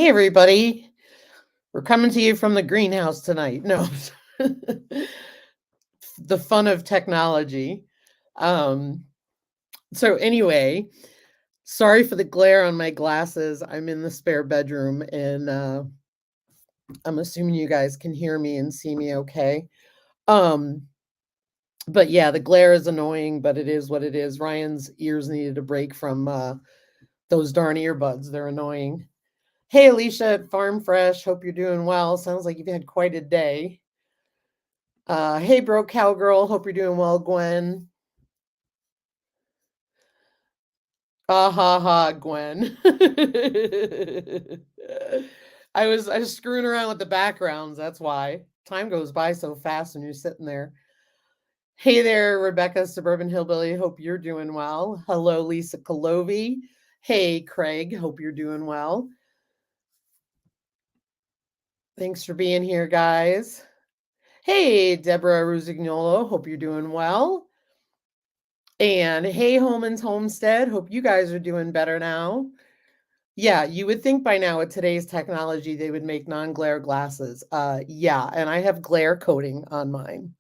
Hey, everybody. We're coming to you from the greenhouse tonight. No, the fun of technology. Um, so, anyway, sorry for the glare on my glasses. I'm in the spare bedroom and I'm assuming you guys can hear me and see me okay. Um, but yeah, the glare is annoying, but it is what it is. Ryan's ears needed a break from those darn earbuds. They're annoying. Hey, Alicia at Farm Fresh. Hope you're doing well. Sounds like you've had quite a day. Hey, Broke Cowgirl. Hope you're doing well, Gwen. Ah ha ha, Gwen. I was screwing around with the backgrounds. That's why. Time goes by so fast when you're sitting there. Hey there, Rebecca, Suburban Hillbilly. Hope you're doing well. Hello, Lisa Colovi. Hey, Craig. Hope you're doing well. Thanks for being here, guys. Hey, Deborah Rusignolo. Hope you're doing well. And hey, Holman's Homestead. Hope you guys are doing better now. Yeah, you would think by now with today's technology they would make non-glare glasses. Yeah, and I have glare coating on mine.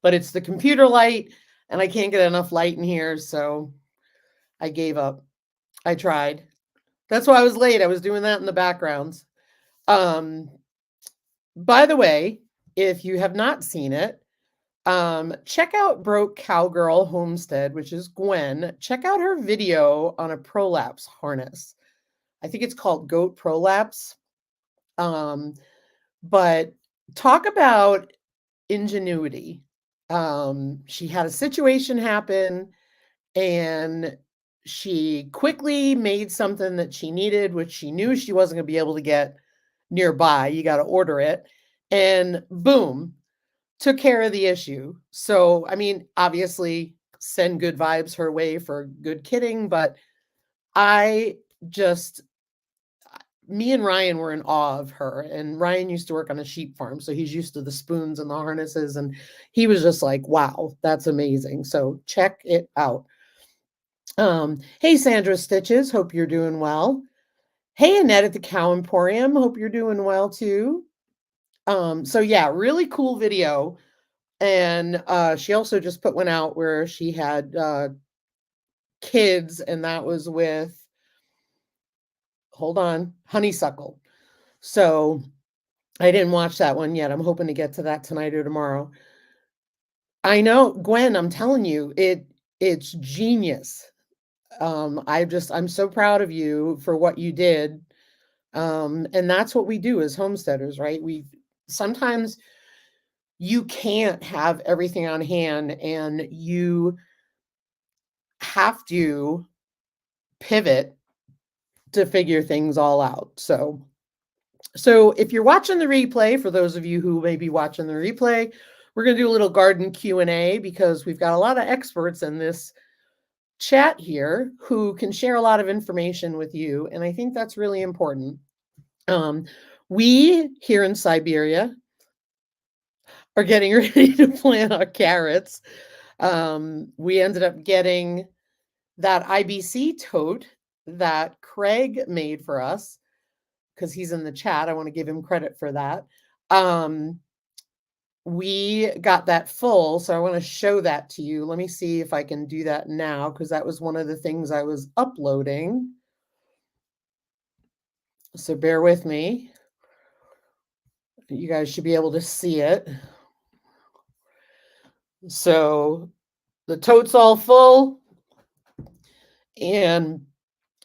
But it's the computer light and I can't get enough light in here, so I gave up. I tried. That's why I was late. I was doing that in the backgrounds. By the way, if you have not seen it, check out Broke Cowgirl Homestead, which is Gwen. Check out her video on a prolapse harness. I think it's called Goat Prolapse. But talk about ingenuity. She had a situation happen and she quickly made something that she needed, which she knew she wasn't going to be able to get nearby. You got to order it. And boom, took care of the issue. So, I mean, obviously, send good vibes her way for good kidding, but I just, me and Ryan were in awe of her. And Ryan used to work on a sheep farm, so he's used to the spoons and the harnesses. And he was just like, wow, that's amazing. So, check it out. Hey, Sandra Stitches, hope you're doing well. Hey, Annette at the Cow Emporium, hope you're doing well too. So yeah, really cool video. And she also just put one out where she had kids, and that was with, hold on, honeysuckle. So I didn't watch that one yet. I'm hoping to get to that tonight or tomorrow. I know, Gwen, I'm telling you, it's genius. I'm so proud of you for what you did. And that's what we do as homesteaders, right? We sometimes you can't have everything on hand and you have to pivot to figure things all out. So if you're watching the replay, for those of you who may be watching the replay, we're going to do a little garden Q&A because we've got a lot of experts in this chat here who can share a lot of information with you, and I think that's really important. We here in Siberia are getting ready to plant our carrots. We ended up getting that IBC tote that Craig made for us because he's in the chat. I want to give him credit for that. We got that full, so I want to show that to you. Let me see if I can do that now because that was one of the things I was uploading. So bear with me. You guys should be able to see it. So the tote's all full and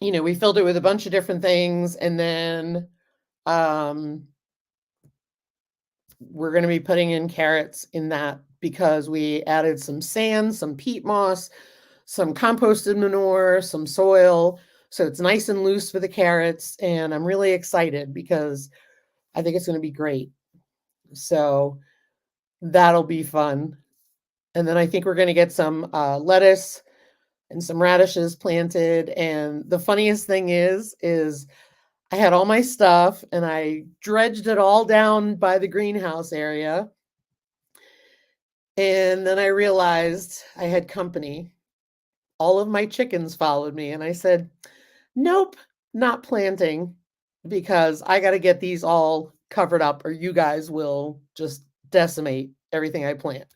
we filled it with a bunch of different things, and then we're going to be putting in carrots in that because we added some sand, some peat moss, some composted manure, some soil. So it's nice and loose for the carrots, and I'm really excited because I think it's going to be great. So that'll be fun. And then I think we're going to get some lettuce and some radishes planted. And the funniest thing is I had all my stuff and I dredged it all down by the greenhouse area. And then I realized I had company. All of my chickens followed me. And I said, nope, not planting because I got to get these all covered up or you guys will just decimate everything I plant.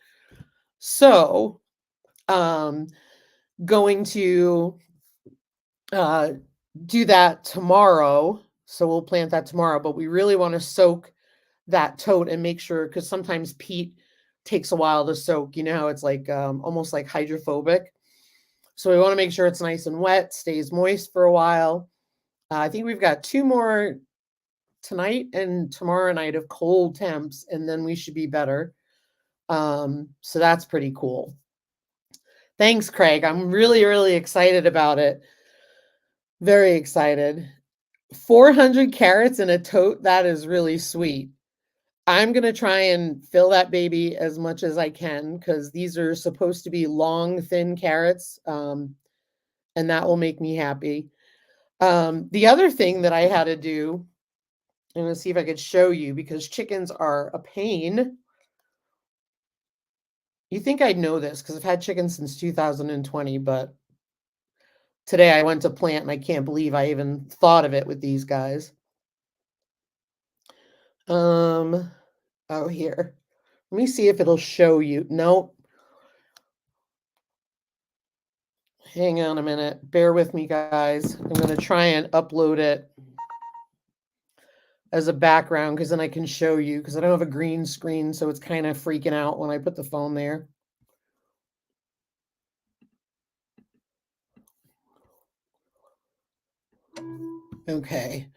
So, going to do that tomorrow. So we'll plant that tomorrow, but we really want to soak that tote and make sure, because sometimes peat takes a while to soak. You know how it's like almost like hydrophobic. So we want to make sure it's nice and wet, stays moist for a while. I think we've got 2 more tonight and tomorrow night of cold temps, and then we should be better. So that's pretty cool. Thanks, Craig. I'm really, really excited about it. Very excited. 400 carrots in a tote. That is really sweet. I'm going to try and fill that baby as much as I can because these are supposed to be long, thin carrots. And that will make me happy. The other thing that I had to do, I'm going to see if I could show you because chickens are a pain. You think I'd know this because I've had chickens since 2020, but today I went to plant and I can't believe I even thought of it with these guys. Oh, here. Let me see if it'll show you. Nope. Hang on a minute. Bear with me, guys. I'm going to try and upload it as a background because then I can show you because I don't have a green screen, so it's kind of freaking out when I put the phone there. Okay.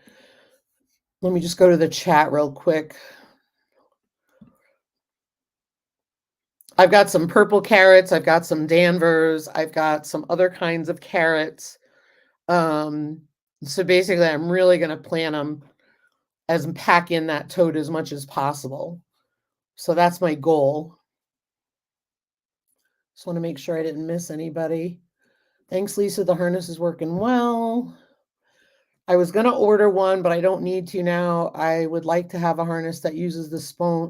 Let me just go to the chat real quick. I've got some purple carrots. I've got some Danvers. I've got some other kinds of carrots. So basically, I'm really going to plant them as pack in that tote as much as possible. So that's my goal. Just want to make sure I didn't miss anybody. Thanks, Lisa. The harness is working well. I was going to order one, but I don't need to now. I would like to have a harness that uses the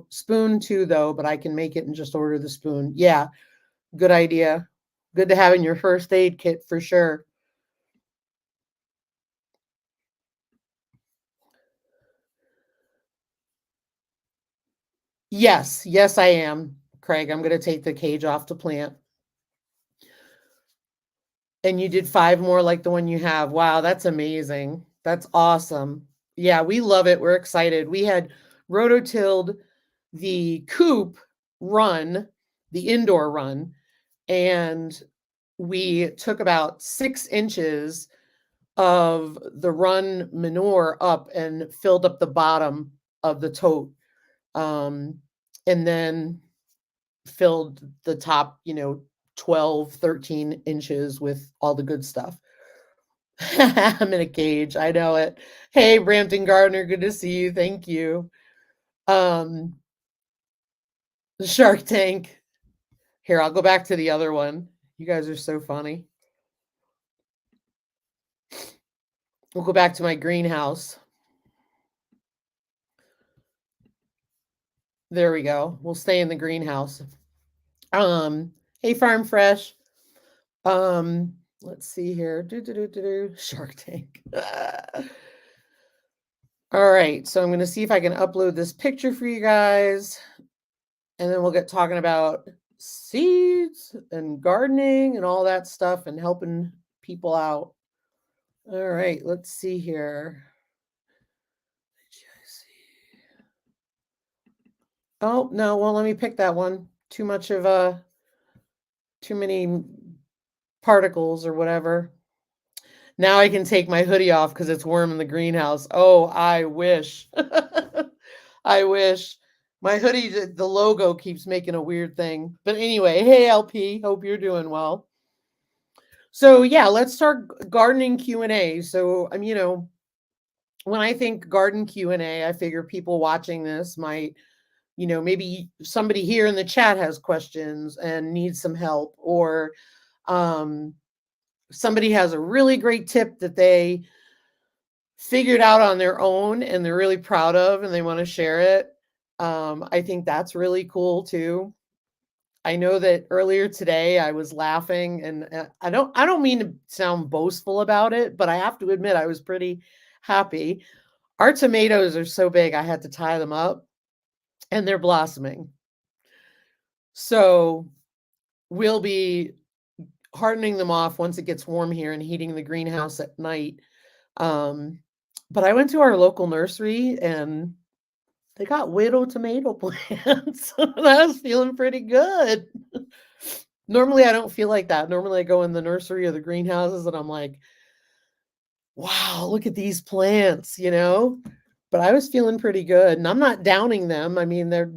spoon too, though, but I can make it and just order the spoon. Yeah, good idea. Good to have in your first aid kit for sure. Yes, yes, I am, Craig. I'm going to take the cage off to plant. And you did 5 more like the one you have. Wow, that's amazing. That's awesome. Yeah, we love it. We're excited. We had rototilled the coop run, the indoor run, and we took about 6 inches of the run manure up and filled up the bottom of the tote. And then filled the top, 12, 13 inches with all the good stuff. I'm in a cage. I know it. Hey, Brampton Gardner, good to see you. Thank you. The Shark Tank. Here, I'll go back to the other one. You guys are so funny. We'll go back to my greenhouse. There we go. We'll stay in the greenhouse. Hey, Farm Fresh. Let's see here. Shark Tank. All right, so I'm going to see if I can upload this picture for you guys, and then we'll get talking about seeds and gardening and all that stuff and helping people out. All right, let's see here. Oh, no, well, let me pick that one. Too many particles or whatever. Now I can take my hoodie off because it's warm in the greenhouse. Oh, I wish. I wish. My hoodie, the logo keeps making a weird thing. But anyway, hey, LP, hope you're doing well. So yeah, let's start gardening Q&A. So, when I think garden Q&A, I figure people watching this might, maybe somebody here in the chat has questions and needs some help, or somebody has a really great tip that they figured out on their own and they're really proud of and they want to share it. I think that's really cool too. I know that earlier today I was laughing, and I don't mean to sound boastful about it, but I have to admit I was pretty happy. Our tomatoes are so big I had to tie them up, and they're blossoming. So we'll be hardening them off once it gets warm here and heating the greenhouse at night. Um, but I went to our local nursery and they got widow tomato plants. And I was feeling pretty good. Normally, I don't feel like that. Normally, I go in the nursery or the greenhouses and I'm like, wow, look at these plants, you know? But I was feeling pretty good. And I'm not downing them. I mean, they're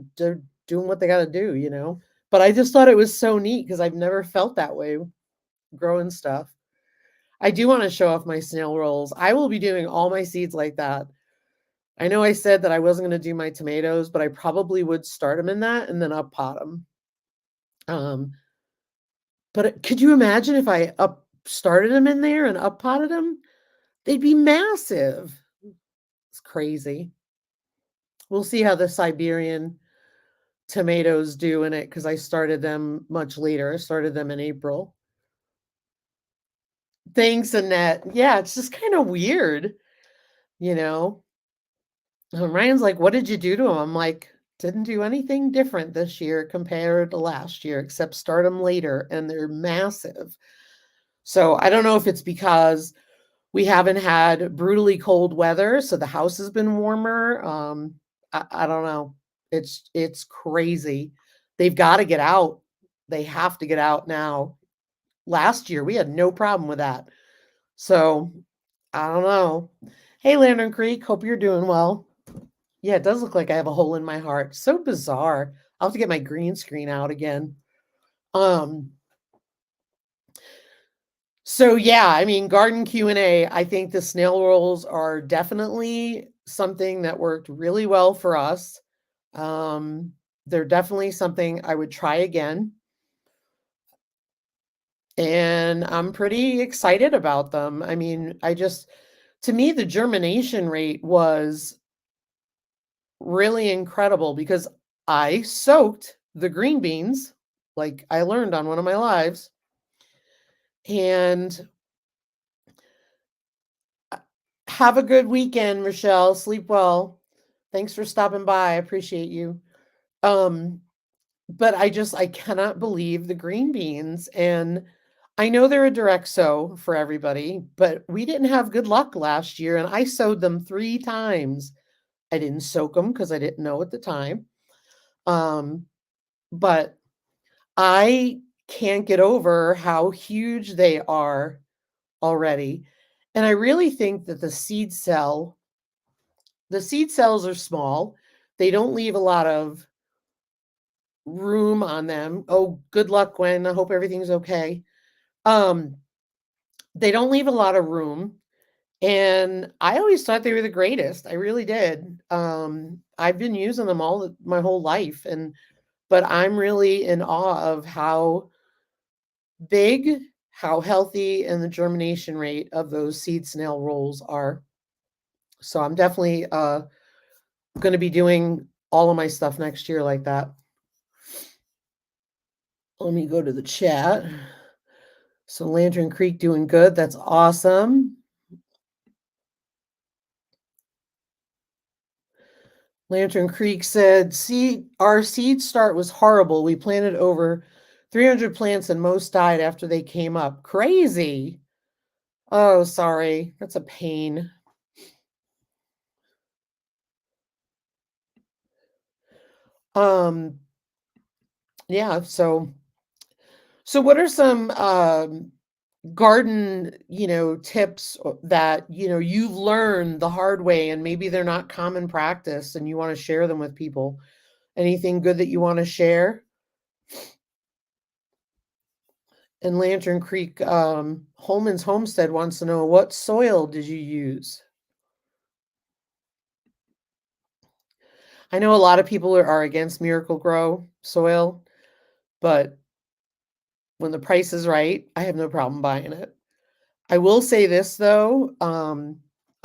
doing what they got to do, you know? But I just thought it was so neat because I've never felt that way growing stuff. I do want to show off my snail rolls. I will be doing all my seeds like that. I know I said that I wasn't going to do my tomatoes, but I probably would start them in that and then up pot them. But could you imagine if I up started them in there and up potted them? They'd be massive. It's crazy. We'll see how the Siberian tomatoes do in it because I started them much later. I started them in April. Thanks, Annette. Yeah, it's just kind of weird, you know. Ryan's like, what did you do to them? I'm like, didn't do anything different this year compared to last year, except start them later, and they're massive. So I don't know if it's because we haven't had brutally cold weather, so the house has been warmer. I don't know. It's crazy. They've got to get out. They have to get out now. Last year we had no problem with that. So I don't know. Hey, Lantern Creek, hope you're doing well. Yeah, it does look like I have a hole in my heart. So bizarre. I'll have to get my green screen out again. So yeah, I mean, garden Q&A, I think the snail rolls are definitely something that worked really well for us. They're definitely something I would try again. And I'm pretty excited about them. I mean, to me, the germination rate was really incredible because I soaked the green beans, like I learned on one of my lives. And have a good weekend, Michelle. Sleep well. Thanks for stopping by. I appreciate you. But I cannot believe the green beans. And I know they're a direct sow for everybody, but we didn't have good luck last year. And I sowed them 3 times. I didn't soak them because I didn't know at the time. But I can't get over how huge they are already. And I really think that the seed cells are small. They don't leave a lot of room on them. Oh, good luck, Gwen. I hope everything's okay. They don't leave a lot of room. And I always thought they were the greatest. I really did. I've been using them my whole life. But I'm really in awe of how big, how healthy, and the germination rate of those seed snail rolls are. So I'm definitely going to be doing all of my stuff next year like that. Let me go to the chat. So Lantern Creek doing good. That's awesome. Lantern Creek said, our seed start was horrible. We planted over 300 plants and most died after they came up. Crazy. Oh, sorry. That's a pain. Yeah, so what are some garden, tips that, you've learned the hard way and maybe they're not common practice and you want to share them with people? Anything good that you want to share? And Lantern Creek, Holman's Homestead wants to know, what soil did you use? I know a lot of people are against Miracle-Gro soil, but when the price is right, I have no problem buying it. I will say this though,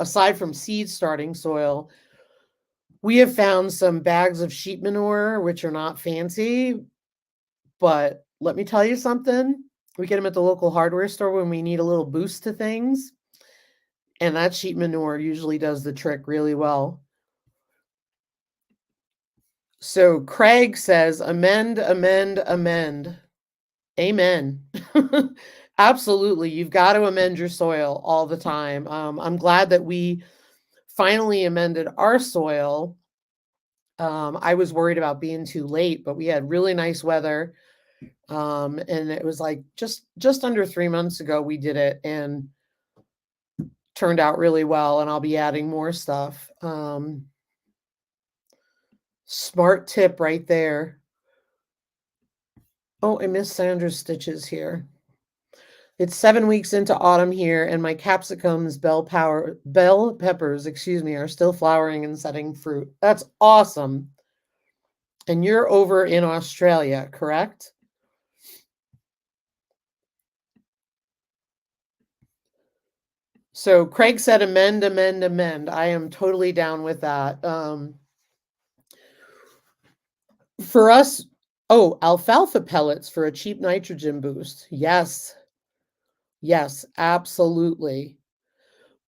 aside from seed starting soil, we have found some bags of sheep manure, which are not fancy, But let me tell you something. We get them at the local hardware store when we need a little boost to things, and that sheep manure usually does the trick really well. So Craig says, amend, amend, amend. Amen. Absolutely. You've got to amend your soil all the time. I'm glad that we finally amended our soil. I was worried about being too late, but we had really nice weather. And it was like just under 3 months ago we did it and turned out really well. And I'll be adding more stuff. Smart tip right there. Oh, I missed Sandra's stitches here. It's 7 weeks into autumn here, and my capsicums, bell peppers, excuse me, are still flowering and setting fruit. That's awesome. And you're over in Australia, correct? So Craig said amend, amend, amend. I am totally down with that. For us, oh, alfalfa pellets for a cheap nitrogen boost. Yes. Yes, absolutely.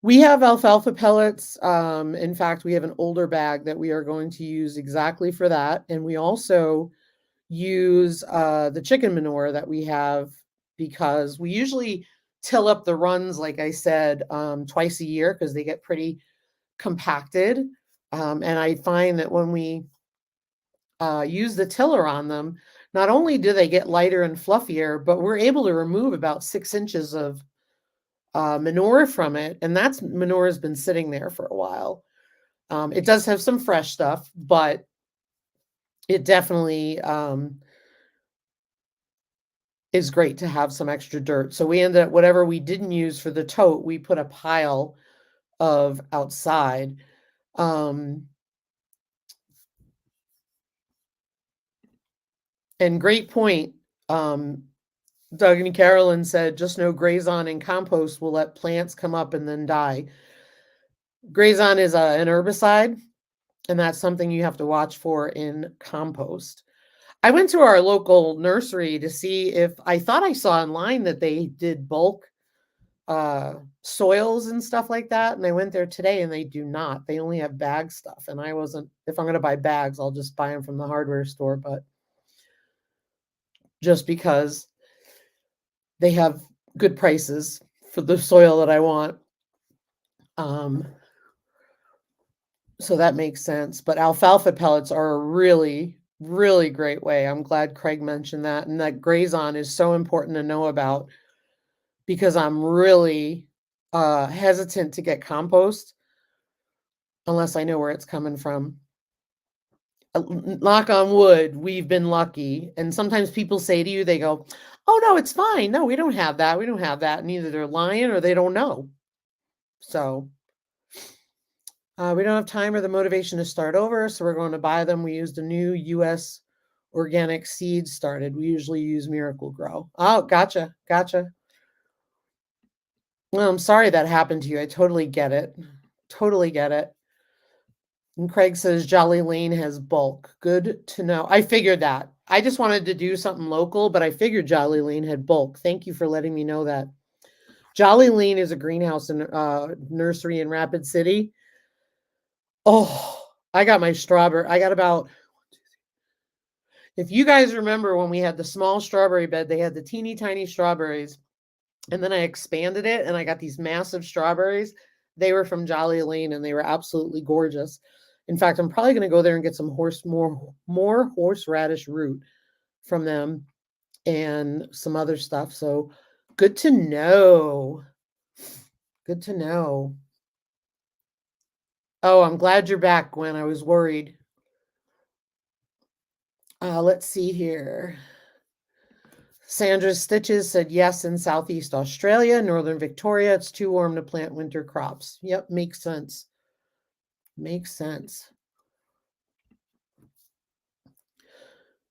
We have alfalfa pellets. In fact, we have an older bag that we are going to use exactly for that. And we also use the chicken manure that we have because we usually till up the runs, like I said, twice a year because they get pretty compacted. And I find that when we use the tiller on them, not only do they get lighter and fluffier, but we're able to remove about 6 inches of manure from it. And that's manure has been sitting there for a while. It does have some fresh stuff, but it definitely is great to have some extra dirt. So we ended up, whatever we didn't use for the tote, we put a pile of outside. And great point. Doug and Carolyn said, just know grazon and compost will let plants come up and then die. Grazon is an herbicide, and that's something you have to watch for in compost. I went to our local nursery to see if I thought I saw online that they did bulk soils and stuff like that. And I went there today and they do not. They only have bag stuff. And I wasn't, if I'm going to buy bags, I'll just buy them from the hardware store. But just because they have good prices for the soil that I want. So that makes sense. But alfalfa pellets are a really, really great way. I'm glad Craig mentioned that. And that grazon is so important to know about because I'm really hesitant to get compost unless I know where it's coming from. Knock on wood, we've been lucky. And sometimes people say to you, they go, oh, no, it's fine. No, we don't have that. We don't have that. And either they're lying or they don't know. So we don't have time or the motivation to start over. So we're going to buy them. We used a new U.S. organic seed started. We usually use Miracle Grow. Oh, gotcha. Gotcha. Well, I'm sorry that happened to you. I totally get it. Totally get it. And Craig says Jolly Lane has bulk. Good to know. I figured that. I just wanted to do something local, but I figured Jolly Lane had bulk. Thank you for letting me know that. Jolly Lane is a greenhouse and nursery in Rapid City. Oh, I got my strawberry. I got about, if you guys remember when we had the small strawberry bed, they had the teeny tiny strawberries. And then I expanded it and I got these massive strawberries. They were from Jolly Lane and they were absolutely gorgeous. In fact, I'm probably going to go there and get some more horseradish root from them and some other stuff. So good to know. Good to know. Oh, I'm glad you're back, Gwen. I was worried. Let's see here. Sandra's Stitches said yes in Southeast Australia, Northern Victoria. It's too warm to plant winter crops. Yep, makes sense. Makes sense.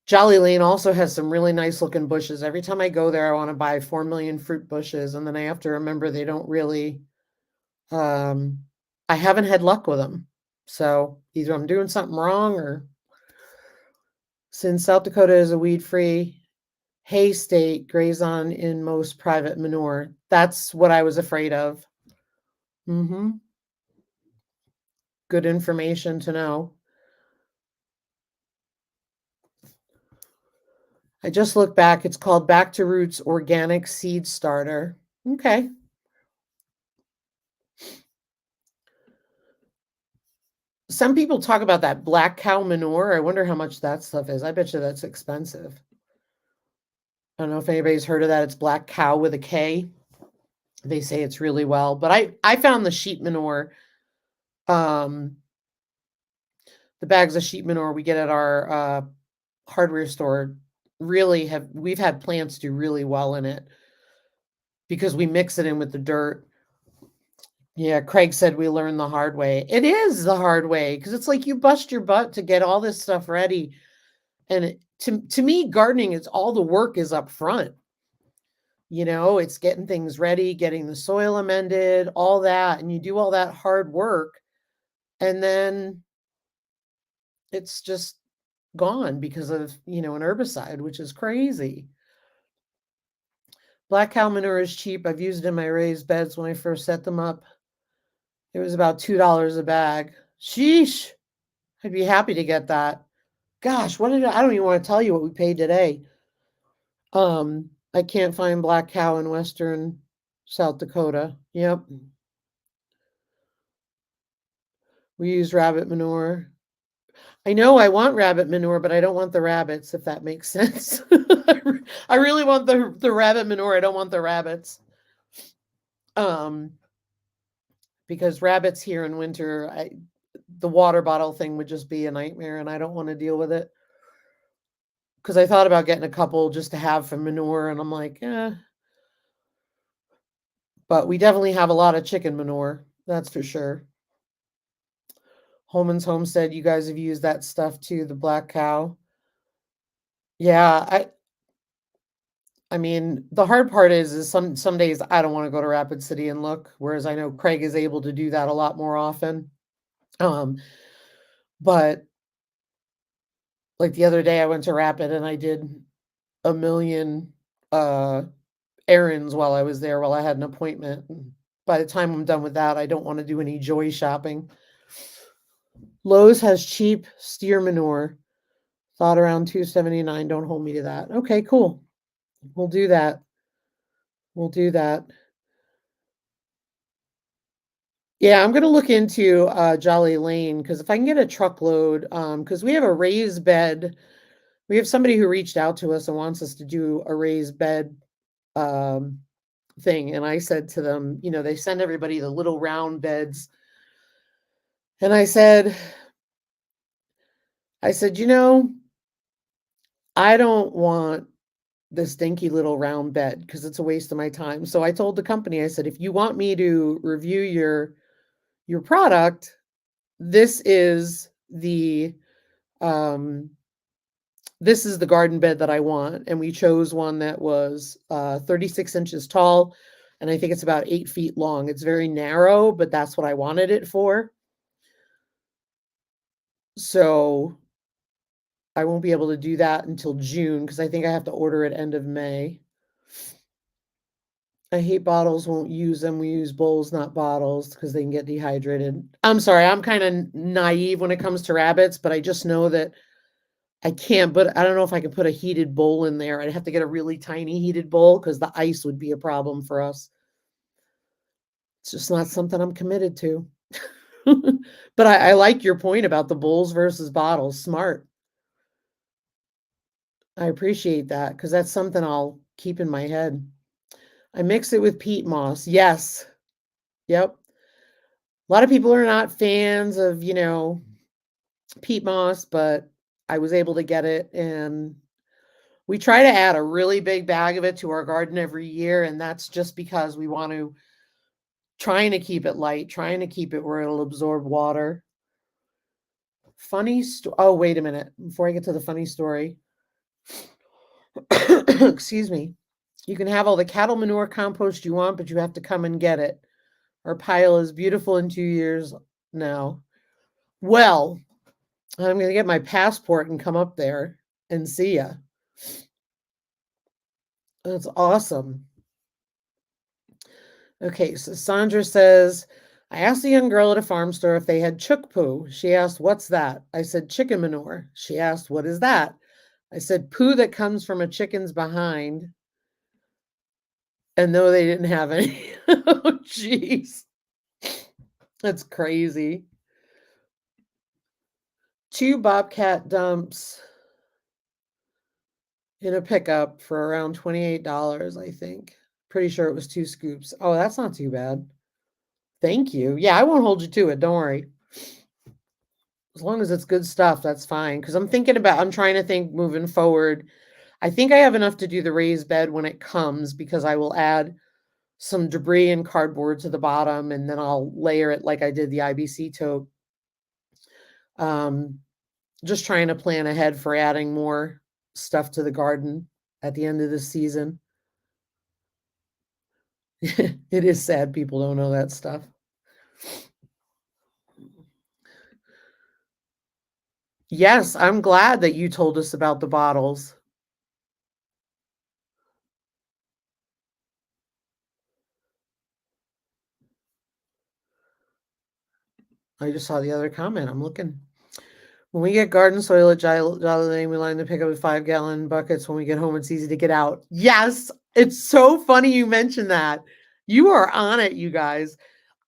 Jolly Lane also has some really nice looking bushes. Every time I go there, I want to buy 4 million fruit bushes. And then I have to remember they don't really, I haven't had luck with them. So either I'm doing something wrong or since South Dakota is a weed free Hay state graze on in most private manure. That's what I was afraid of. Mhm. Good information to know. I just looked back. It's called Back to Roots Organic Seed Starter. Okay. Some people talk about that black cow manure. I wonder how much that stuff is. I bet you that's expensive. I don't know if anybody's heard of that. It's black cow with a K. They say it's really well, but I found the sheep manure, um, the bags of sheep manure we get at our hardware store we've had plants do really well in it because we mix it in with the dirt. Yeah, Craig said we learned the hard way. It is the hard way because it's like you bust your butt to get all this stuff ready. And to me, gardening is all the work is up front. It's getting things ready, getting the soil amended, all that. And you do all that hard work. And then it's just gone because of, an herbicide, which is crazy. Black cow manure is cheap. I've used it in my raised beds when I first set them up. It was about $2 a bag. Sheesh. I'd be happy to get that. Gosh, I don't even want to tell you what we paid today. I can't find black cow in western South Dakota. Yep. We use rabbit manure. I know I want rabbit manure, but I don't want the rabbits, if that makes sense. I really want the rabbit manure. I don't want the rabbits. Because rabbits here in winter, the water bottle thing would just be a nightmare, and I don't want to deal with it. Because I thought about getting a couple just to have for manure, and I'm like, eh. But we definitely have a lot of chicken manure, that's for sure. Holman's Homestead, you guys have used that stuff too, the black cow. Yeah, I mean, the hard part is some days I don't want to go to Rapid City and look, whereas I know Craig is able to do that a lot more often. But like the other day I went to Rapid and I did a million errands while I was there while I had an appointment. By the time I'm done with that, I don't want to do any joy shopping. Lowe's has cheap steer manure. Thought around $2.79. Don't hold me to that. Okay, cool. We'll do that. We'll do that. Yeah, I'm gonna look into Jolly Lane because if I can get a truckload, because we have a raised bed. We have somebody who reached out to us and wants us to do a raised bed thing. And I said to them, they send everybody the little round beds. And I said, I don't want this dinky little round bed because it's a waste of my time. So I told the company, I said, if you want me to review your product, this is the garden bed that I want. And we chose one that was 36 inches tall, and I think it's about 8 feet long. It's very narrow, but that's what I wanted it for. So I won't be able to do that until June because I think I have to order it end of May. I hate bottles, won't use them. We use bowls, not bottles, because they can get dehydrated. I'm sorry, I'm kind of naive when it comes to rabbits, but I just know that I can't, but I don't know if I can put a heated bowl in there. I'd have to get a really tiny heated bowl because the ice would be a problem for us. It's just not something I'm committed to. But I like your point about the bowls versus bottles. Smart. I appreciate that because that's something I'll keep in my head. I mix it with peat moss. Yes. Yep. A lot of people are not fans of, peat moss, but I was able to get it. And we try to add a really big bag of it to our garden every year. And that's just because we want to trying to keep it light, trying to keep it where it'll absorb water. Funny story. Oh, wait a minute. Before I get to the funny story, excuse me. You can have all the cattle manure compost you want, but you have to come and get it. Our pile is beautiful in 2 years now. Well, I'm going to get my passport and come up there and see ya. That's awesome. Okay, so Sandra says, I asked a young girl at a farm store if they had chook poo. She asked, what's that? I said, chicken manure. She asked, what is that? I said, poo that comes from a chicken's behind. And no, they didn't have any. Oh, jeez. That's crazy. 2 bobcat dumps in a pickup for around $28, I think. Pretty sure it was 2 scoops. Oh, that's not too bad. Thank you. Yeah, I won't hold you to it. Don't worry. As long as it's good stuff, that's fine. Because I'm trying to think moving forward. I think I have enough to do the raised bed when it comes because I will add some debris and cardboard to the bottom and then I'll layer it like I did the IBC taupe. Just trying to plan ahead for adding more stuff to the garden at the end of the season. It is sad people don't know that stuff. Yes, I'm glad that you told us about the bottles. I just saw the other comment. I'm looking. When we get garden soil at Jolly Lane, we line the pickup with 5-gallon buckets. When we get home, it's easy to get out. Yes, it's so funny you mentioned that. You are on it, you guys.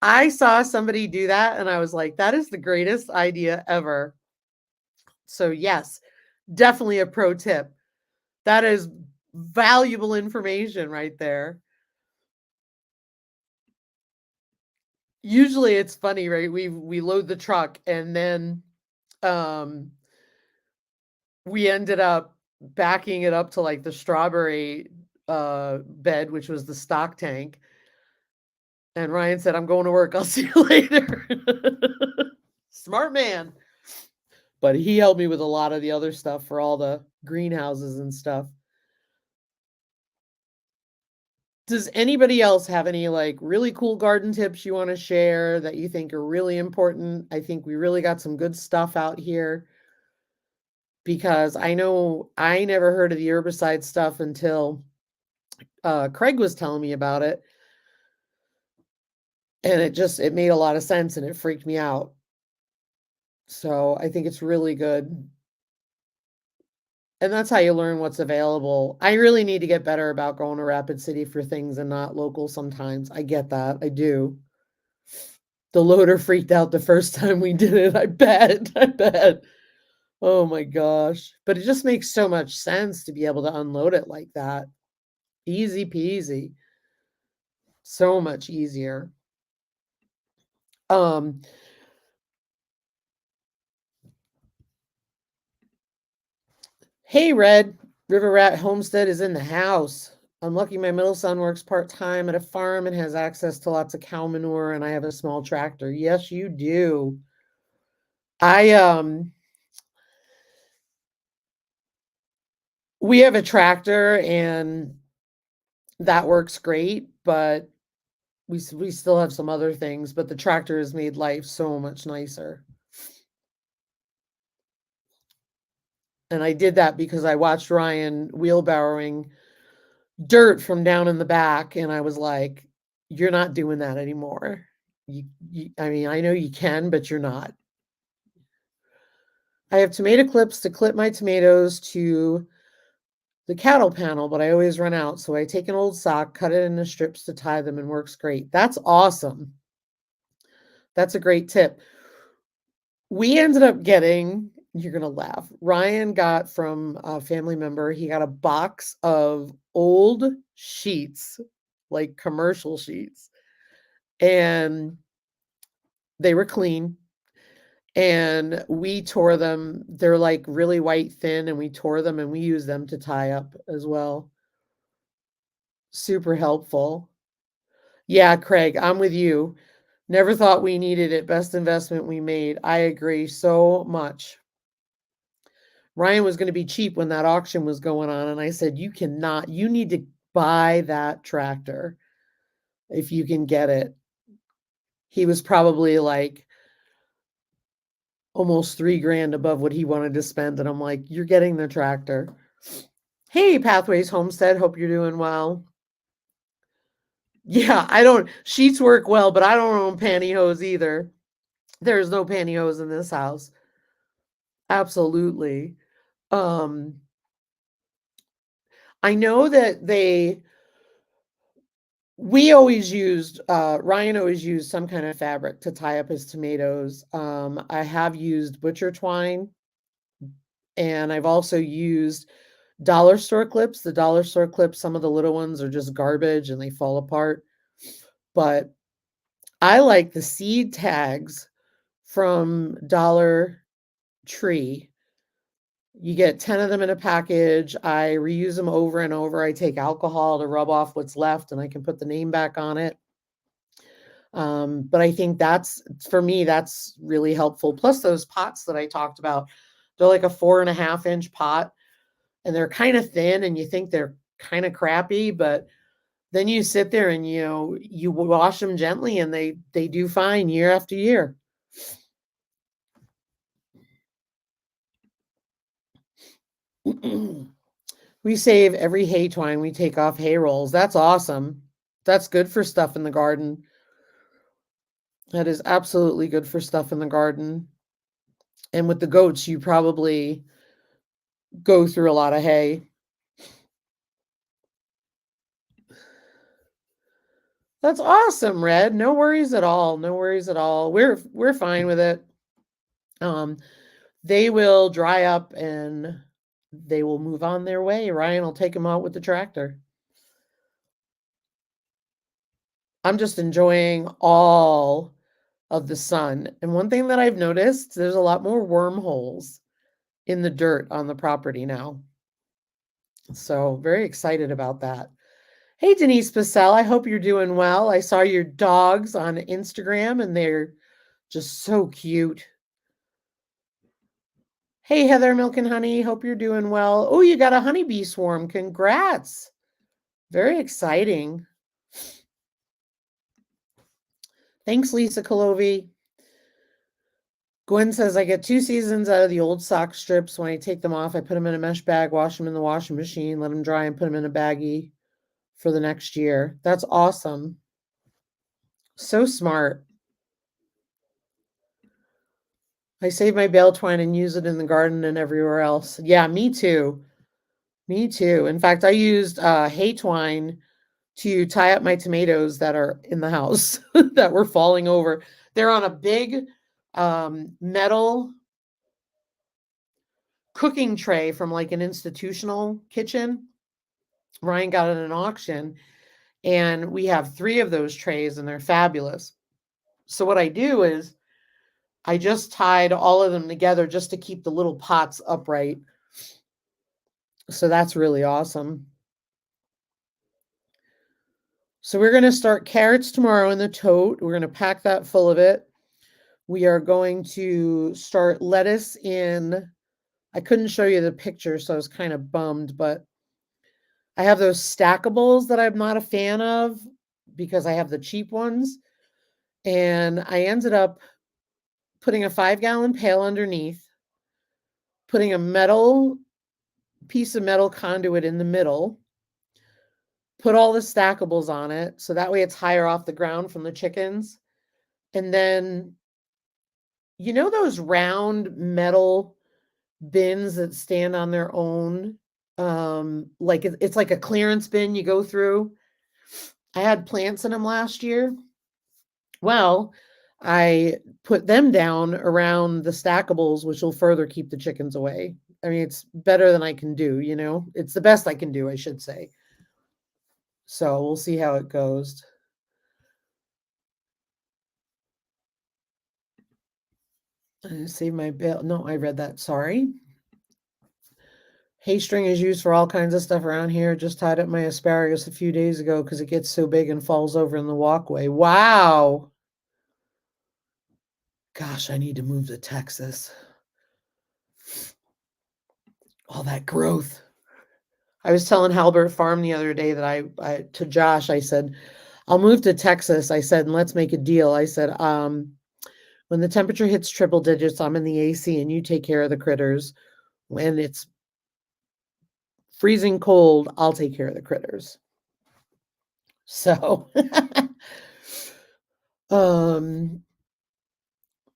I saw somebody do that and I was like, that is the greatest idea ever. So, yes, definitely a pro tip. That is valuable information right there. Usually it's funny, right? We load the truck and then we ended up backing it up to like the strawberry bed, which was the stock tank. And Ryan said, I'm going to work. I'll see you later. Smart man. But he helped me with a lot of the other stuff for all the greenhouses and stuff. Does anybody else have any like really cool garden tips you want to share that you think are really important? I think we really got some good stuff out here because I know I never heard of the herbicide stuff until Craig was telling me about it. And it made a lot of sense and it freaked me out. So I think it's really good. And that's how you learn what's available. I really need to get better about going to Rapid City for things and not local sometimes. I get that. I do. The loader freaked out the first time we did it. I bet. I bet. Oh my gosh. But it just makes so much sense to be able to unload it like that. Easy peasy. So much easier. Hey, Red. River Rat Homestead is in the house. I'm lucky my middle son works part-time at a farm and has access to lots of cow manure, and I have a small tractor. Yes, you do. We have a tractor and that works great, but we still have some other things, but the tractor has made life so much nicer. And I did that because I watched Ryan wheelbarrowing dirt from down in the back, and I was like, "You're not doing that anymore. I mean, I know you can, but you're not." I have tomato clips to clip my tomatoes to the cattle panel, but I always run out. So I take an old sock, cut it into strips to tie them, and works great. That's awesome. That's a great tip. We ended up getting, you're going to laugh. Ryan got from a family member, he got a box of old sheets, like commercial sheets, and they were clean. And we tore them. They're like really white thin, and we tore them and we use them to tie up as well. Super helpful. Yeah, Craig, I'm with you. Never thought we needed it. Best investment we made. I agree so much. Ryan was going to be cheap when that auction was going on. And I said, you cannot, you need to buy that tractor if you can get it. He was probably like almost $3,000 above what he wanted to spend. And I'm like, you're getting the tractor. Hey, Pathways Homestead, hope you're doing well. Yeah, I don't sheets work well, but I don't own pantyhose either. There's no pantyhose in this house. Absolutely. Um, I know that we always used, Ryan always used some kind of fabric to tie up his tomatoes. I have used butcher twine, and I've also used dollar store clips. The dollar store clips, some of the little ones are just garbage and they fall apart. But I like the seed tags from Dollar Tree. You get 10 of them in a package. I reuse them over and over. I take alcohol to rub off what's left and I can put the name back on it. But I think that's, for me, that's really helpful. Plus those pots that I talked about, they're like a 4.5-inch pot and they're kind of thin and you think they're kind of crappy, but then you sit there and you wash them gently and they do fine year after year. We save every hay twine we take off hay rolls. That's awesome. That's good for stuff in the garden. That is absolutely good for stuff in the garden. And with the goats, you probably go through a lot of hay. That's awesome, Red. No worries at all. No worries at all. We're fine with it. They will dry up and they will move on their way. Ryan will take them out with the tractor. I'm just enjoying all of the sun. And one thing that I've noticed, there's a lot more wormholes in the dirt on the property now. So very excited about that. Hey, Denise Bissell, I hope you're doing well. I saw your dogs on Instagram and they're just so cute. Hey, Heather, Milk and Honey, hope you're doing well. Oh, you got a honeybee swarm. Congrats. Very exciting. Thanks, Lisa Colovi. Gwen says, I get 2 seasons out of the old sock strips. When I take them off, I put them in a mesh bag, wash them in the washing machine, let them dry, and put them in a baggie for the next year. That's awesome. So smart. I save my bale twine and use it in the garden and everywhere else. Yeah, me too. Me too. In fact, I used hay twine to tie up my tomatoes that are in the house that were falling over. They're on a big metal cooking tray from like an institutional kitchen. Ryan got at an auction, and we have 3 of those trays, and they're fabulous. So what I do is I just tied all of them together just to keep the little pots upright. So that's really awesome. So we're going to start carrots tomorrow in the tote. We're going to pack that full of it. We are going to start lettuce in. I couldn't show you the picture, so I was kind of bummed, but I have those stackables that I'm not a fan of because I have the cheap ones. And I ended up putting a 5-gallon pail underneath, putting a piece of metal conduit in the middle, put all the stackables on it, so that way it's higher off the ground from the chickens. And then, you know those round metal bins that stand on their own? Like it's like a clearance bin you go through. I had plants in them last year. Well, I put them down around the stackables, which will further keep the chickens away. I mean, it's better than I can do, you know? It's the best I can do, I should say. So we'll see how it goes. Save my bill. No, I read that. Sorry. Hay string is used for all kinds of stuff around here. Just tied up my asparagus a few days ago because it gets so big and falls over in the walkway. Wow. Gosh, I need to move to Texas. All that growth. I was telling Halbert Farm the other day that I to Josh, I said, I'll move to Texas. I said, and let's make a deal. I said, when the temperature hits triple digits, I'm in the AC and you take care of the critters. When it's freezing cold, I'll take care of the critters. So, um,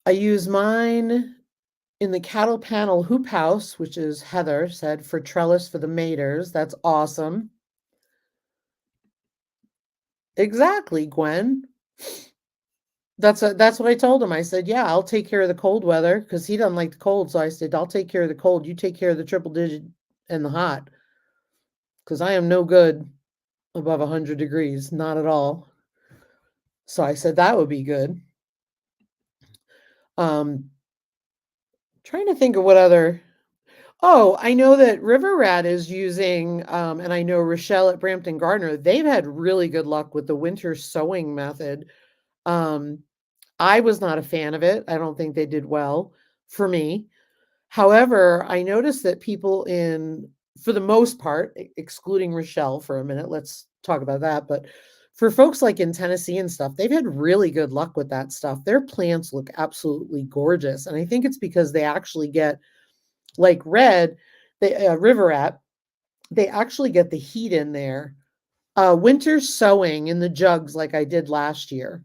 I use mine in the cattle panel hoop house, which is Heather said for trellis for the maters. That's awesome. Exactly, Gwen. That's what I told him. I said, "Yeah, I'll take care of the cold weather because he doesn't like the cold." So I said, "I'll take care of the cold. You take care of the triple digit and the hot because I am no good above 100 degrees, not at all." So I said that would be good. Trying to think of what other. Oh, I know that River Rat is using, and I know Rochelle at Brampton Gardner, they've had really good luck with the winter sowing method. Um, I was not a fan of it. I don't think they did well for me. However, I noticed that people for the most part, excluding Rochelle for a minute, let's talk about that. But for folks like in Tennessee and stuff, they've had really good luck with that stuff. Their plants look absolutely gorgeous. And I think it's because they actually get, like red, the River Rat, they actually get the heat in there. Winter sowing in the jugs like I did last year.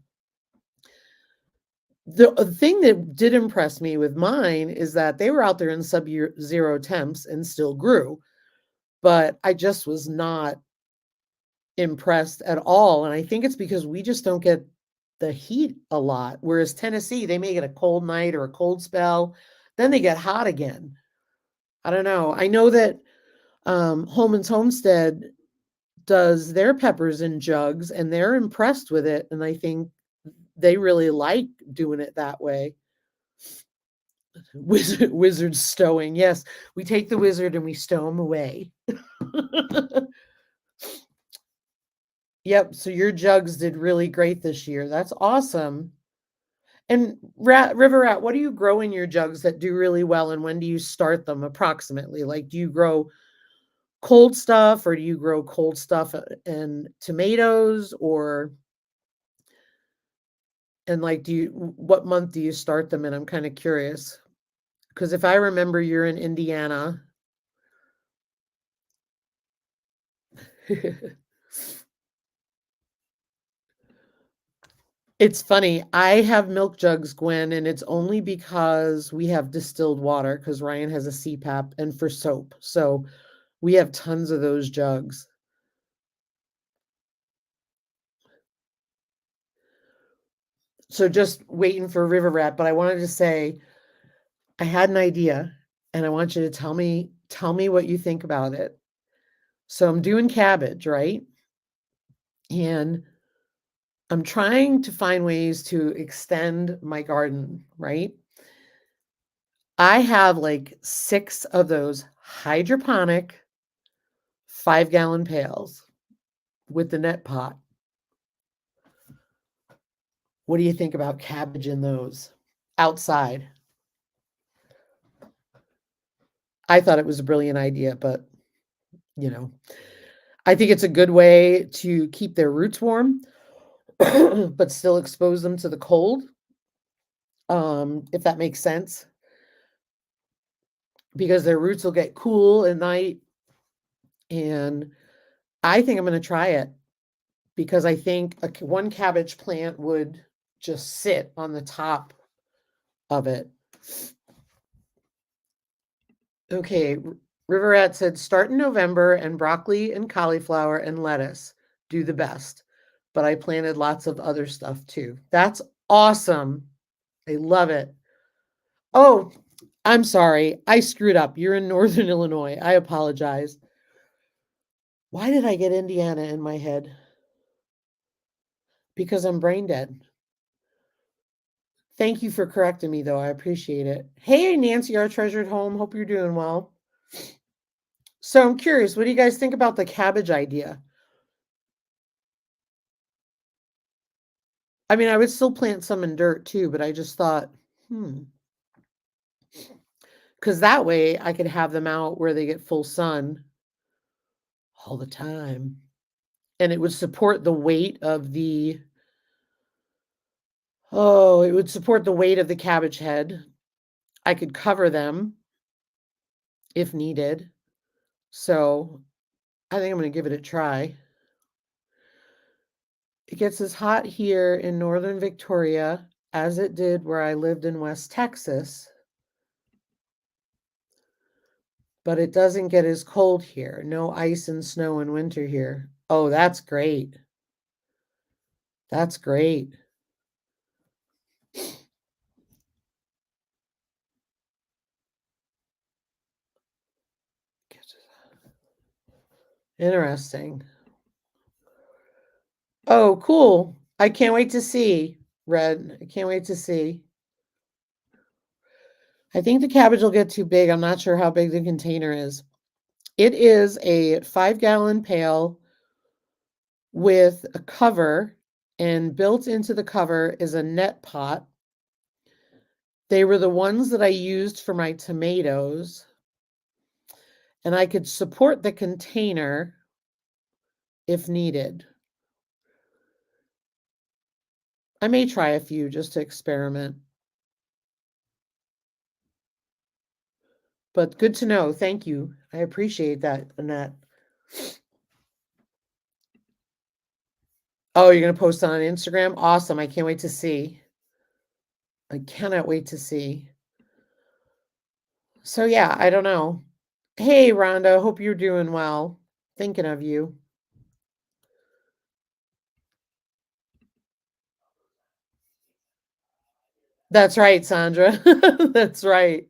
The thing that did impress me with mine is that they were out there in sub-zero temps and still grew, but I just was not impressed at all. And I think it's because we just don't get the heat a lot. Whereas Tennessee, they may get a cold night or a cold spell, then they get hot again. I don't know. I know that Holman's Homestead does their peppers in jugs and they're impressed with it. And I think they really like doing it that way. Wizard stowing. Yes, we take the wizard and we stow him away. Yep, so your jugs did really great this year. That's awesome. And River Rat, what do you grow in your jugs that do really well and when do you start them approximately? Like do you grow cold stuff or do you grow cold stuff and tomatoes and like what month do you start them in? I'm kind of curious. Because if I remember you're in Indiana. It's funny. I have milk jugs, Gwen, and it's only because we have distilled water because Ryan has a CPAP and for soap. So we have tons of those jugs. So just waiting for River Rat, but I wanted to say I had an idea and I want you to tell me what you think about it. So I'm doing cabbage, right? And I'm trying to find ways to extend my garden, right? I have like 6 of those hydroponic 5-gallon pails with the net pot. What do you think about cabbage in those outside? I thought it was a brilliant idea, but you know, I think it's a good way to keep their roots warm, but still expose them to the cold, if that makes sense, because their roots will get cool at night. And I think I'm going to try it because I think one cabbage plant would just sit on the top of it. Okay, River Rat said start in November and broccoli and cauliflower and lettuce do the best. But I planted lots of other stuff too. That's awesome. I love it. Oh, I'm sorry. I screwed up. You're in Northern Illinois. I apologize. Why did I get Indiana in my head? Because I'm brain dead. Thank you for correcting me, though. I appreciate it. Hey, Nancy, our treasured home. Hope you're doing well. So I'm curious, what do you guys think about the cabbage idea? I mean, I would still plant some in dirt too, but I just thought, because that way I could have them out where they get full sun all the time. And it would support the weight of it would support the weight of the cabbage head. I could cover them if needed. So I think I'm going to give it a try. It gets as hot here in northern Victoria as it did where I lived in West Texas, but it doesn't get as cold here. No ice and snow in winter here. Oh, that's great. That's great. Interesting. Oh, cool. I can't wait to see, Red. I can't wait to see. I think the cabbage will get too big. I'm not sure how big the container is. It is a 5-gallon pail with a cover, and built into the cover is a net pot. They were the ones that I used for my tomatoes, and I could support the container if needed. I may try a few just to experiment. But good to know. Thank you. I appreciate that, Annette. Oh, you're going to post on Instagram? Awesome. I can't wait to see. I cannot wait to see. So, yeah, I don't know. Hey, Rhonda. Hope you're doing well. Thinking of you. That's right, Sandra. That's right.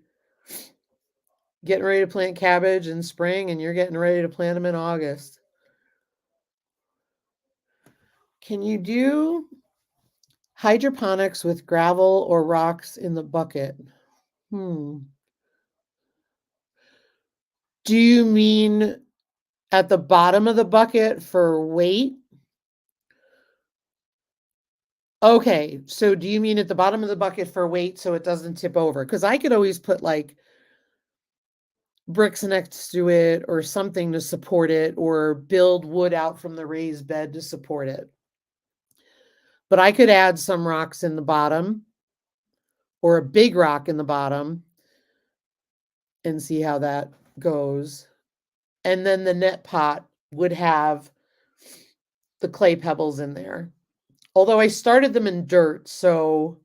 Getting ready to plant cabbage in spring, and you're getting ready to plant them in August. Can you do hydroponics with gravel or rocks in the bucket? Do you mean at the bottom of the bucket for weight? Okay, so do you mean at the bottom of the bucket for weight so it doesn't tip over? Because I could always put like bricks next to it or something to support it, or build wood out from the raised bed to support it. But I could add some rocks in the bottom or a big rock in the bottom and see how that goes. And then the net pot would have the clay pebbles in there. Although I started them in dirt, so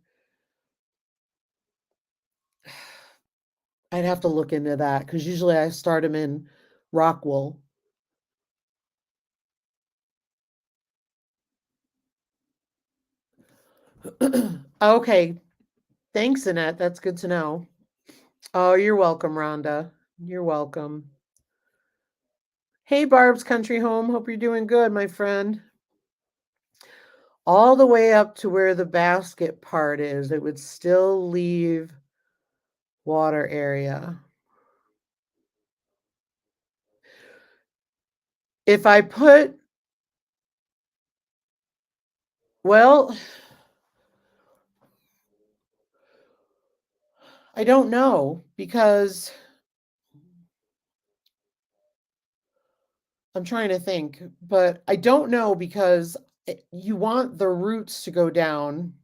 I'd have to look into that because usually I start them in rock wool. Okay. Thanks, Annette. That's good to know. Oh, you're welcome, Rhonda. You're welcome. Hey, Barb's Country Home. Hope you're doing good, my friend. All the way up to where the basket part is, it would still leave water area. If I put, well, I don't know because I'm trying to think, but I don't know because you want the roots to go down.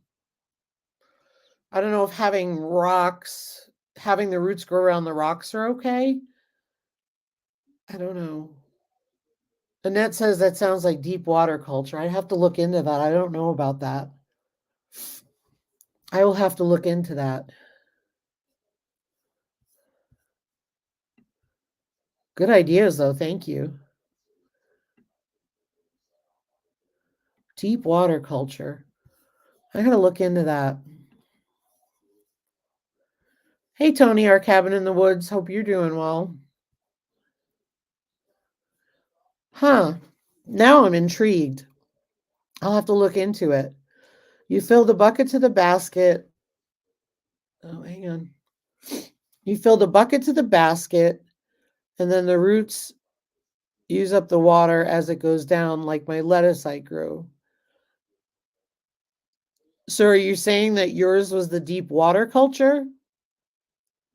I don't know if having the roots grow around the rocks are okay. I don't know. Annette says that sounds like deep water culture. I have to look into that. I don't know about that. I will have to look into that. Good ideas, though. Thank you. Deep water culture. I gotta look into that. Hey, Tony, our cabin in the woods. Hope you're doing well. Huh. Now I'm intrigued. I'll have to look into it. You fill the bucket to the basket. Oh, hang on. You fill the bucket to the basket, and then the roots use up the water as it goes down, like my lettuce I grew. So are you saying that yours was the deep water culture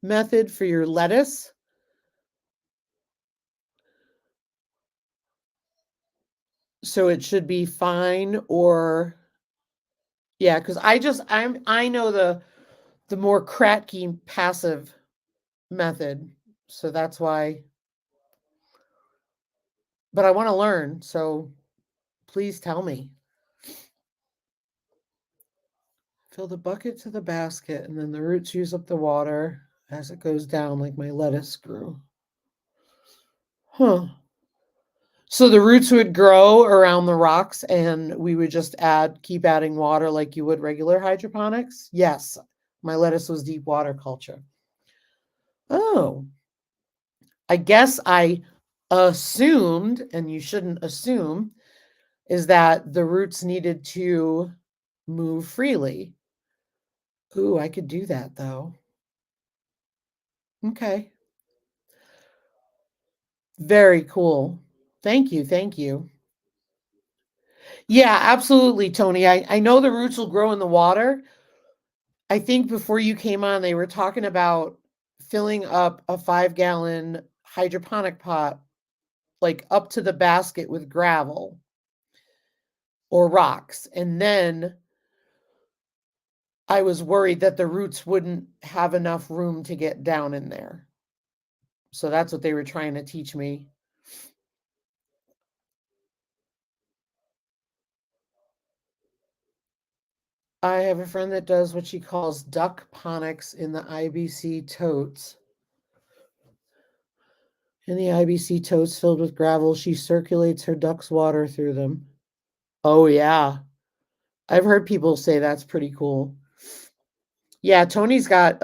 method for your lettuce? So it should be fine, or yeah, because I know the more Kratky passive method. So that's why but I want to learn. So please tell me. Fill the bucket to the basket, and then the roots use up the water as it goes down, like my lettuce grew. Huh. So the roots would grow around the rocks, and we would just keep adding water like you would regular hydroponics? Yes. My lettuce was deep water culture. Oh, I guess I assumed, and you shouldn't assume, is that the roots needed to move freely. Ooh, I could do that though. Okay. Very cool. Thank you. Thank you. Yeah, absolutely, Tony. I know the roots will grow in the water. I think before you came on, they were talking about filling up a 5-gallon hydroponic pot, like up to the basket with gravel or rocks. And then I was worried that the roots wouldn't have enough room to get down in there. So that's what they were trying to teach me. I have a friend that does what she calls duck ponics in the IBC totes. In the IBC totes filled with gravel, she circulates her duck's water through them. Oh, yeah. I've heard people say that's pretty cool. Yeah, Tony's got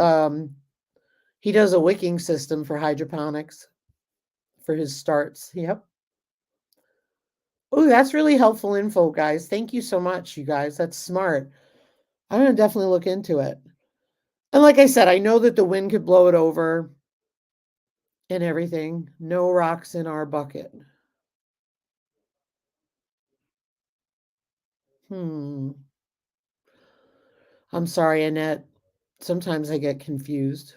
he does a wicking system for hydroponics for his starts. Yep. Oh, that's really helpful info, guys. Thank you so much, you guys. That's smart. I'm gonna definitely look into it. And like I said, I know that the wind could blow it over and everything. No rocks in our bucket. I'm sorry, Annette. Sometimes I get confused.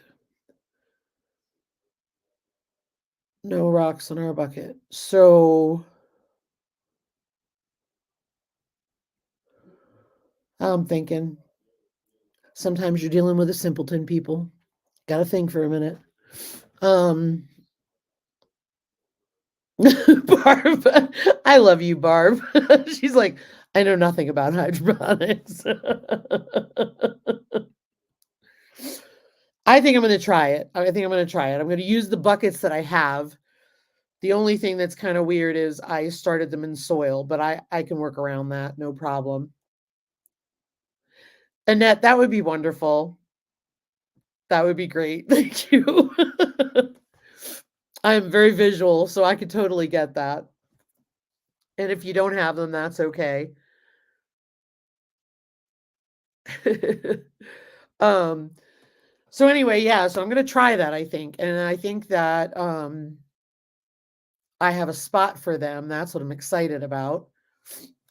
No rocks in our bucket. So I'm thinking sometimes you're dealing with a simpleton, people. Gotta think for a minute. Um Barb, I love you, Barb. She's like, I know nothing about hydroponics. I think I'm going to try it. I think I'm going to try it. I'm going to use the buckets that I have. The only thing that's kind of weird is I started them in soil, but I can work around that. No problem. Annette, that would be wonderful. That would be great. Thank you. I'm very visual, so I could totally get that. And if you don't have them, that's okay. um so anyway, yeah, so I'm going to try that, I think. And I think that I have a spot for them. That's what I'm excited about.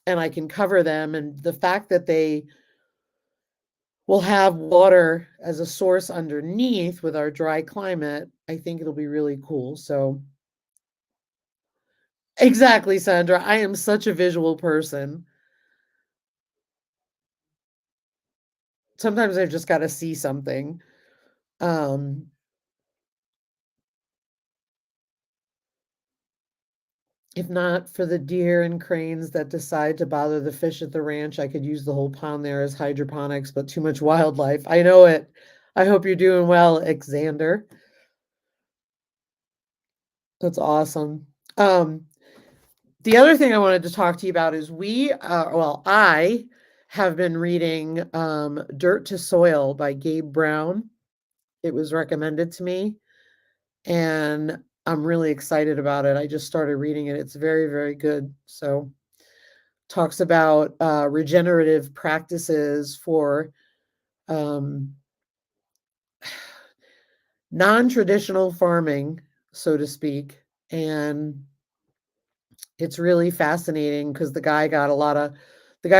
And I can cover them, and the fact that they will have water as a source underneath with our dry climate, I think it'll be really cool. So exactly, Sandra. I am such a visual person. Sometimes I've just got to see something. Um, if not for the deer and cranes that decide to bother the fish at the ranch, I could use the whole pond there as hydroponics, but too much wildlife. I know it. I hope you're doing well, Xander. That's awesome. The other thing I wanted to talk to you about is I have been reading Dirt to Soil by Gabe Brown. It was recommended to me, and I'm really excited about it. I just started reading it. It's very, very good. So talks about regenerative practices for non-traditional farming, so to speak. And it's really fascinating because the guy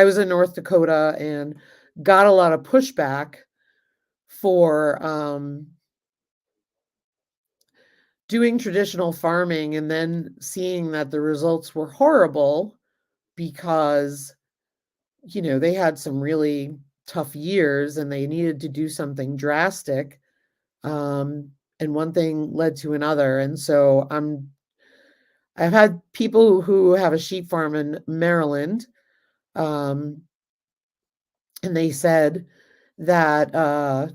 was in North Dakota and got a lot of pushback for doing traditional farming, and then seeing that the results were horrible because, they had some really tough years and they needed to do something drastic. And one thing led to another. And so I've had people who have a sheep farm in Maryland, um, and they said that,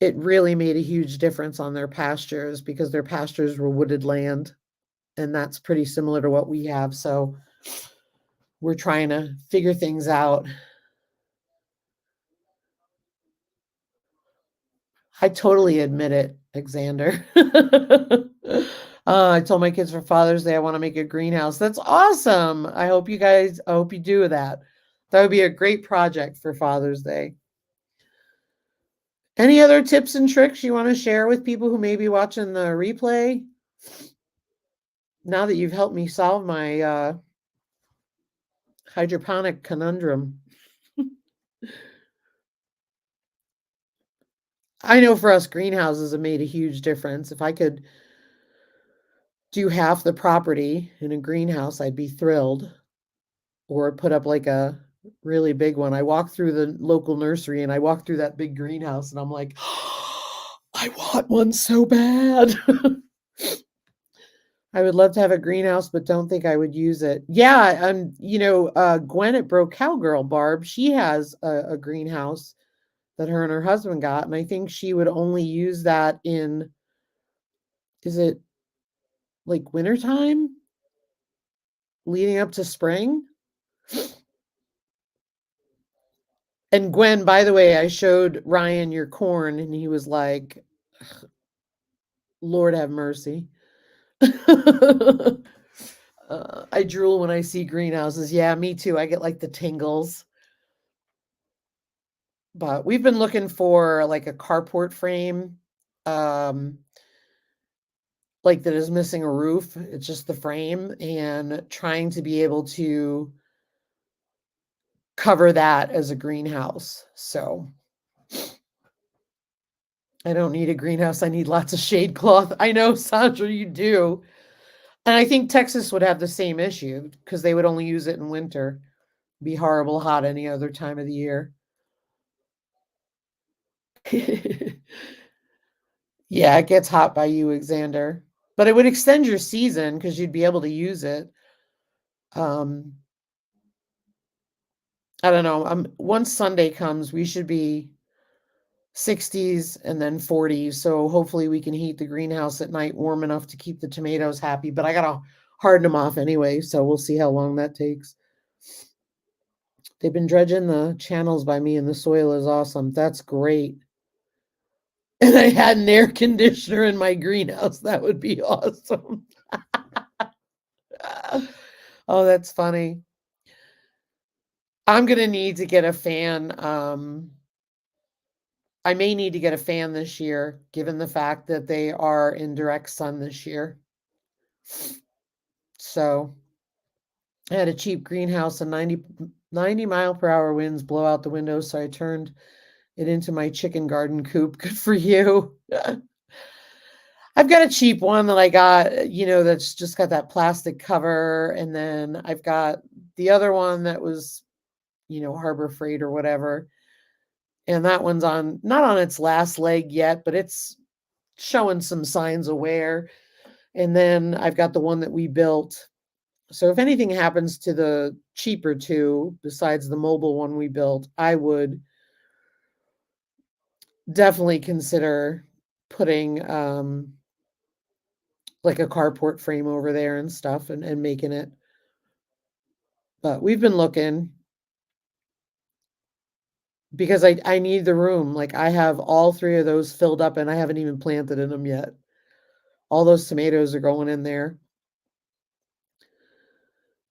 it really made a huge difference on their pastures because their pastures were wooded land, and that's pretty similar to what we have, so we're trying to figure things out. I totally admit it, Xander. I told my kids for Father's Day I wanna make a greenhouse. That's awesome. I hope you do that. That would be a great project for Father's Day. Any other tips and tricks you wanna share with people who may be watching the replay? Now that you've helped me solve my, hydroponic conundrum. I know for us, greenhouses have made a huge difference. If I could do half the property in a greenhouse, I'd be thrilled, or put up, like, a really big one. I walk through the local nursery, and I walk through that big greenhouse, and I'm like, "I want one so bad." I would love to have a greenhouse, but don't think I would use it. Yeah, Gwen at Bro Cowgirl, Barb, she has a greenhouse that her and her husband got, and I think she would only use that in, is it, like, wintertime leading up to spring? And Gwen, by the way, I showed Ryan your corn, and he was like, "Lord have mercy." I drool when I see greenhouses. Yeah, me too. I get, like, the tingles. But we've been looking for, like, a carport frame, um, like, that is missing a roof. It's just the frame, and trying to be able to cover that as a greenhouse. So I don't need a greenhouse. I need lots of shade cloth. I know, Sandra, you do. And I think Texas would have the same issue because they would only use it in winter. Be horrible hot any other time of the year. Yeah, it gets hot by you, Xander. But it would extend your season because you'd be able to use it. Um, I don't know. Once Sunday comes, we should be 60s and then 40s. So hopefully we can heat the greenhouse at night warm enough to keep the tomatoes happy. But I gotta harden them off anyway, so we'll see how long that takes. They've been dredging the channels by me, and the soil is awesome. That's great. And I had an air conditioner in my greenhouse. That would be awesome. Oh, that's funny. I'm gonna need to get a fan. I may need to get a fan this year, given the fact that they are in direct sun this year. So I had a cheap greenhouse and 90-mile-per-hour winds blow out the windows, so I turned it into my chicken garden coop. Good for you. I've got a cheap one that I got, that's just got that plastic cover, and then I've got the other one that was, Harbor Freight or whatever, and that one's not on its last leg yet, but it's showing some signs of wear, and then I've got the one that we built. So if anything happens to the cheaper two, besides the mobile one we built, I would definitely consider putting, like a carport frame over there and stuff and making it. But we've been looking because I need the room. Like, I have all 3 of those filled up, and I haven't even planted in them yet. All those tomatoes are going in there.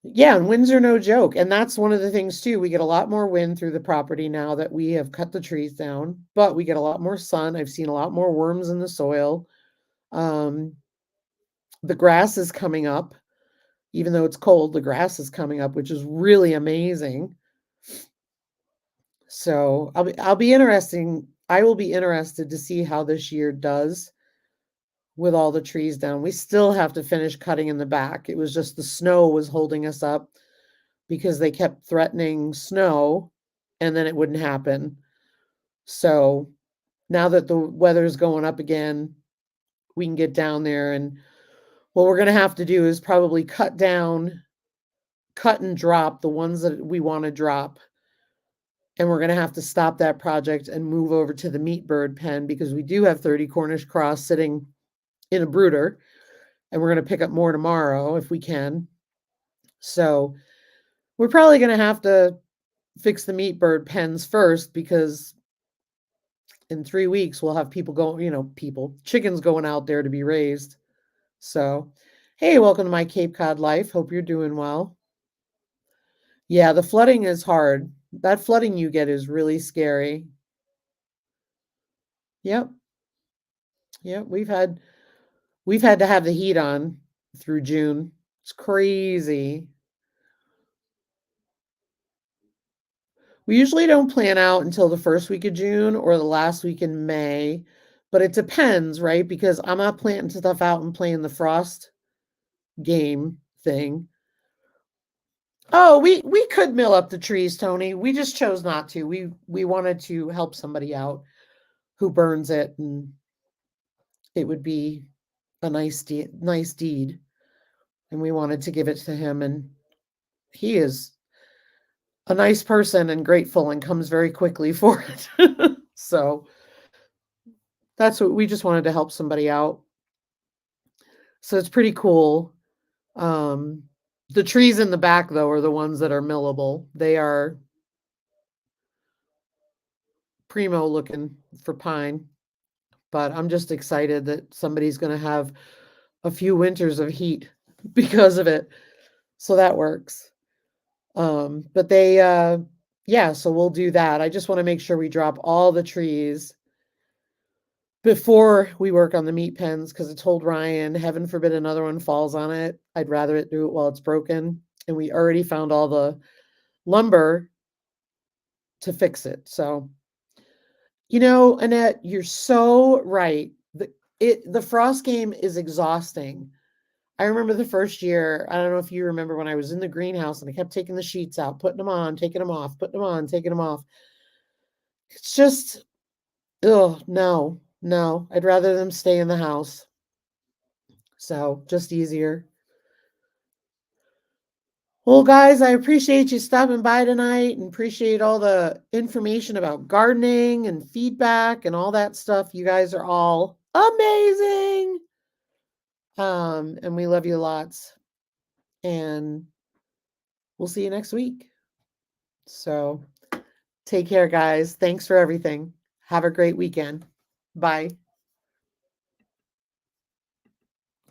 Yeah, and winds are no joke, and that's one of the things too. We get a lot more wind through the property now that we have cut the trees down, but we get a lot more sun. I've seen a lot more worms in the soil. Um, the grass is coming up. Even though it's cold, the grass is coming up, which is really amazing. So I will be interested to see how this year does with all the trees down. We still have to finish cutting in the back. It was just the snow was holding us up because they kept threatening snow and then it wouldn't happen. So now that the weather's going up again, we can get down there and What we're gonna have to do is probably cut and drop the ones that we wanna drop, and we're gonna have to stop that project and move over to the meat bird pen because we do have 30 Cornish cross sitting in a brooder, and we're gonna pick up more tomorrow if we can. So, we're probably gonna have to fix the meat bird pens first because in 3 weeks, we'll have chickens going out there to be raised. So, hey, welcome to my Cape Cod life. Hope you're doing well. Yeah, the flooding is hard. That flooding you get is really scary. Yep. Yep. We've had to have the heat on through June. It's crazy. We usually don't plan out until the first week of June or the last week in May, but it depends, right? Because I'm not planting stuff out and playing the frost game thing. Oh, we could mill up the trees, Tony. We just chose not to. We wanted to help somebody out who burns it, and it would be a nice deed, and we wanted to give it to him, and he is a nice person and grateful and comes very quickly for it. So that's what we just wanted to help somebody out. So it's pretty cool. Um, the trees in the back, though, are the ones that are millable. They are primo looking for pine, but I'm just excited that somebody's going to have a few winters of heat because of it. So that works. But yeah, so we'll do that. I just want to make sure we drop all the trees before we work on the meat pens because I told Ryan, heaven forbid another one falls on it. I'd rather it do it while it's broken. And we already found all the lumber to fix it. So, Annette, you're so right. The frost game is exhausting. I remember the first year, I don't know if you remember when I was in the greenhouse and I kept taking the sheets out, putting them on, taking them off, putting them on, taking them off. It's just, oh, no, no. I'd rather them stay in the house. So just easier. Well, guys, I appreciate you stopping by tonight and appreciate all the information about gardening and feedback and all that stuff. You guys are all amazing. And we love you lots. And we'll see you next week. So take care, guys. Thanks for everything. Have a great weekend. Bye.